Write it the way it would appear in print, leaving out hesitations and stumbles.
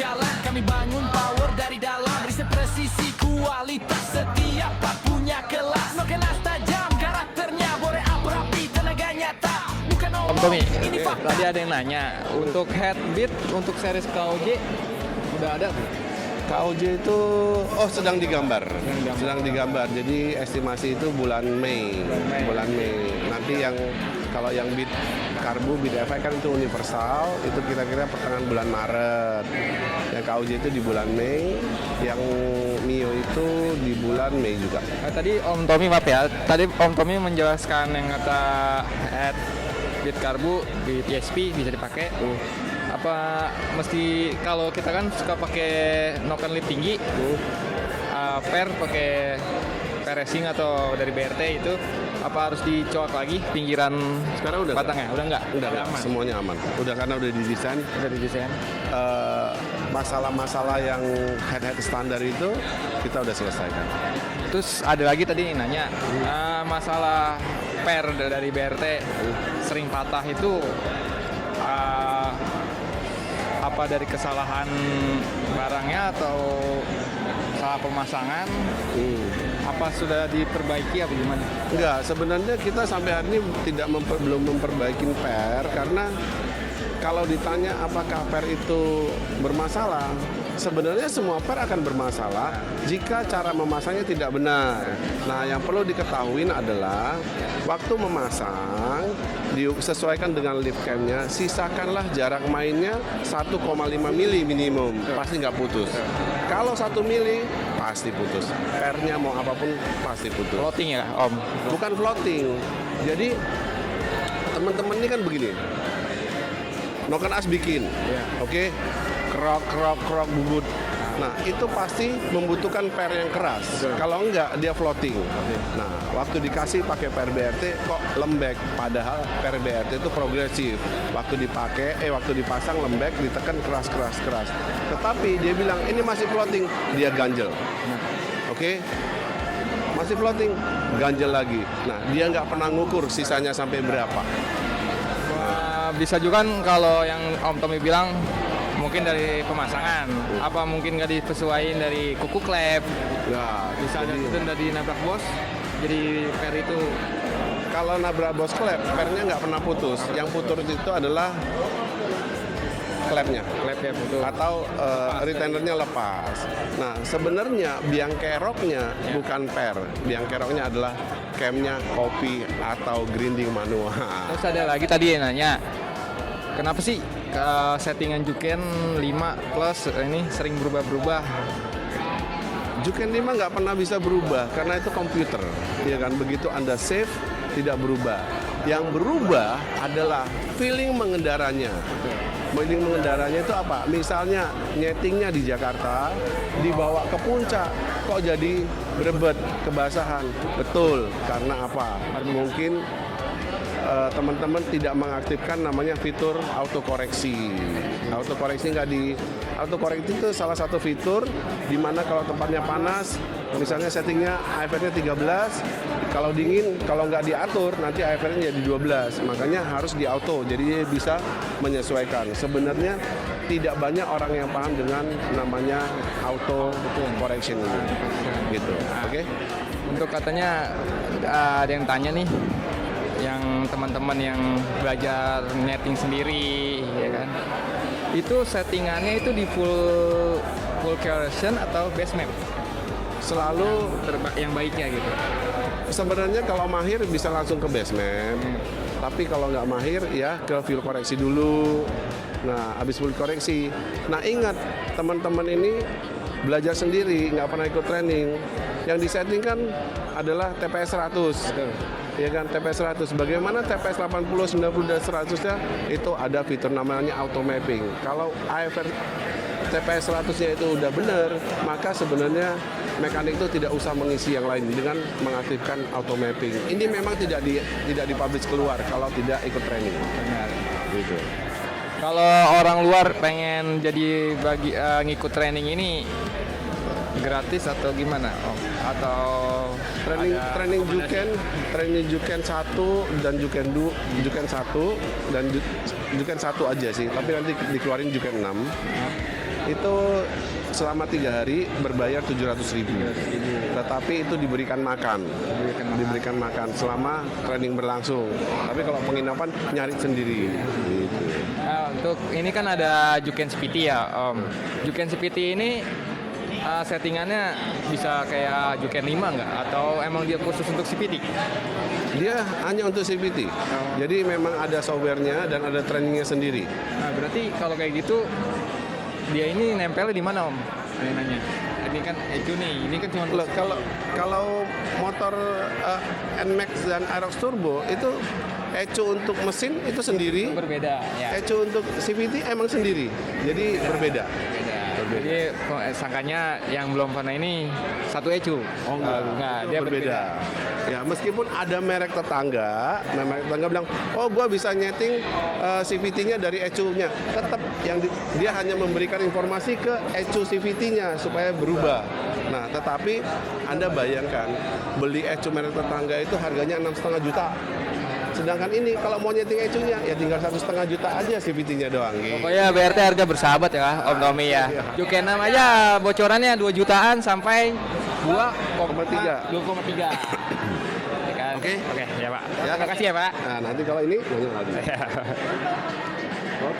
jalan. Kami bangun power dari dalam. Riset presisi kualitas setiap part punya kelas. No kelas tajam karakternya. Bore api tenaga nyata. Bukan Om Tommy, tadi ada yang nanya, untuk headbeat untuk series KOJ udah ada tuh? KOJ itu sedang digambar. Jadi estimasi itu bulan Mei. Nanti yang kalau yang beat karbu, beat efek kan itu universal, itu kira-kira pertengahan bulan Maret. Yang KOJ itu di bulan Mei, yang Mio itu di bulan Mei juga. Tadi Om Tommy, maaf ya, tadi Om Tommy menjelaskan yang kata head beat karbu, beat ESP bisa dipakai. Apa mesti kalau kita kan suka pakai knock and lift tinggi, per pakai per racing atau dari BRT itu apa harus dicoak lagi pinggiran sekarang udah batangnya? Udah enggak? Udah aman. Semuanya aman. Udah karena udah didesain. Masalah-masalah yang head standar itu kita udah selesaikan. Terus ada lagi tadi yang nanya masalah per dari BRT sering patah itu apa dari kesalahan barangnya atau salah pemasangan? Apa sudah diperbaiki apa gimana? Enggak, sebenarnya kita sampai hari ini belum memperbaiki per karena kalau ditanya apakah per itu bermasalah, sebenarnya semua per akan bermasalah jika cara memasangnya tidak benar. Nah, yang perlu diketahui adalah waktu memasang disesuaikan dengan lift cam-nya, sisakanlah jarak mainnya 1,5 mili minimum, pasti nggak putus. Kalau 1 mili pasti putus. Per-nya mau apapun pasti putus. Floating ya, Om? Bukan floating. Jadi teman-teman ini kan begini. Noken As bikin, oke, krok bubut. Nah, itu pasti membutuhkan per yang keras. Kalau enggak, dia floating. Nah, waktu dikasih pakai per BRT kok lembek. Padahal per BRT itu progresif. Waktu dipasang lembek, ditekan keras. Tetapi dia bilang ini masih floating, dia ganjel. Oke? Masih floating, ganjel lagi. Nah, dia nggak pernah ngukur sisanya sampai berapa. Bisa juga kan kalau yang Om Tommy bilang mungkin dari pemasangan, apa mungkin nggak disesuaikan dari kuku klep, bisa dari nabrak bos, jadi per itu. Kalau nabrak bos klep, pernya nggak pernah putus. Yang putus itu adalah klepnya putus atau retainernya lepas. Nah, sebenarnya biang keroknya bukan per, biang keroknya adalah camnya kopi atau grinding manual. Terus ada lagi tadi yang nanya, kenapa sih settingan Juken 5 plus ini sering berubah-berubah? Juken 5 nggak pernah bisa berubah karena itu komputer, ya kan? Begitu Anda save tidak berubah. Yang berubah adalah feeling mengendaranya. Feeling mengendaranya itu apa? Misalnya nyetingnya di Jakarta, dibawa ke puncak, kok jadi berebet, kebasahan. Betul, karena apa? Mungkin teman-teman tidak mengaktifkan namanya fitur autokoreksi. Autokoreksi itu salah satu fitur di mana kalau tempatnya panas, misalnya settingnya AFR-nya 13, kalau dingin, kalau nggak diatur nanti AFR-nya jadi 12. Makanya harus di auto, jadi dia bisa menyesuaikan. Sebenarnya tidak banyak orang yang paham dengan namanya auto correction ini. Gitu. Oke? Untuk katanya ada yang tanya nih, yang teman-teman yang belajar netting sendiri, ya kan? Itu settingannya itu di full correction atau base map? Selalu yang baiknya gitu. Sebenarnya kalau mahir bisa langsung ke basement, tapi kalau nggak mahir ya ke full koreksi dulu. Nah, habis full koreksi. Nah, ingat teman-teman ini belajar sendiri, nggak pernah ikut training. Yang disetting kan adalah TPS 100. Ya kan, TPS 100. Bagaimana TPS 80, 90 dan 100-nya itu ada fitur namanya auto mapping. Kalau AFR TPS 100-nya itu udah benar, maka sebenarnya mekanik itu tidak usah mengisi yang lain dengan mengaktifkan auto mapping. Ini memang tidak dipublish keluar kalau tidak ikut training. Benar. Gitu. Kalau orang luar pengen jadi ngikut training ini gratis atau gimana, Om? Atau training Juken 1 dan Juken 1 dan Juken 1 aja sih, tapi nanti dikeluarin Juken 6. itu selama 3 hari berbayar 700.000. Tetapi itu diberikan makan. Diberikan makan selama training berlangsung. Tapi kalau penginapan nyari sendiri. Gitu. Nah, untuk ini kan ada Juken CPT ya, Om. Juken CPT ini settingannya bisa kayak Juken 5 nggak? Atau emang dia khusus untuk CPT? Dia hanya untuk CPT. Jadi memang ada softwarenya dan ada trainingnya sendiri. Nah, berarti kalau kayak gitu dia ini nempelnya di mana, Om? Saya nanya. Ini kan ECU nih, ini kan cuma Loh, kalau motor NMAX dan Aerox Turbo itu ECU untuk mesin itu sendiri, berbeda ya. ECU untuk CVT emang sendiri, jadi berbeda. Jadi sangkanya yang belum pernah ini satu ECU. Oh enggak, dia berbeda. Ya meskipun ada merek tetangga bilang, oh gua bisa nyeting CVT-nya dari ECU-nya, tetap yang dia hanya memberikan informasi ke ECU CVT-nya supaya berubah. Nah tetapi Anda bayangkan beli ECU merek tetangga itu harganya 6,5 juta. Sedangkan ini kalau mau nyeting ECU-nya ya tinggal 1,5 juta aja CVT-nya doang. Gitu. Pokoknya BRT harga bersahabat ya, Om Tommy ya. Juken 6 aja bocorannya 2 jutaan sampai 2,3. 2,3. Oke. Oke, ya Pak. Ya. Terima kasih ya Pak. Nah nanti kalau ini nanya lagi.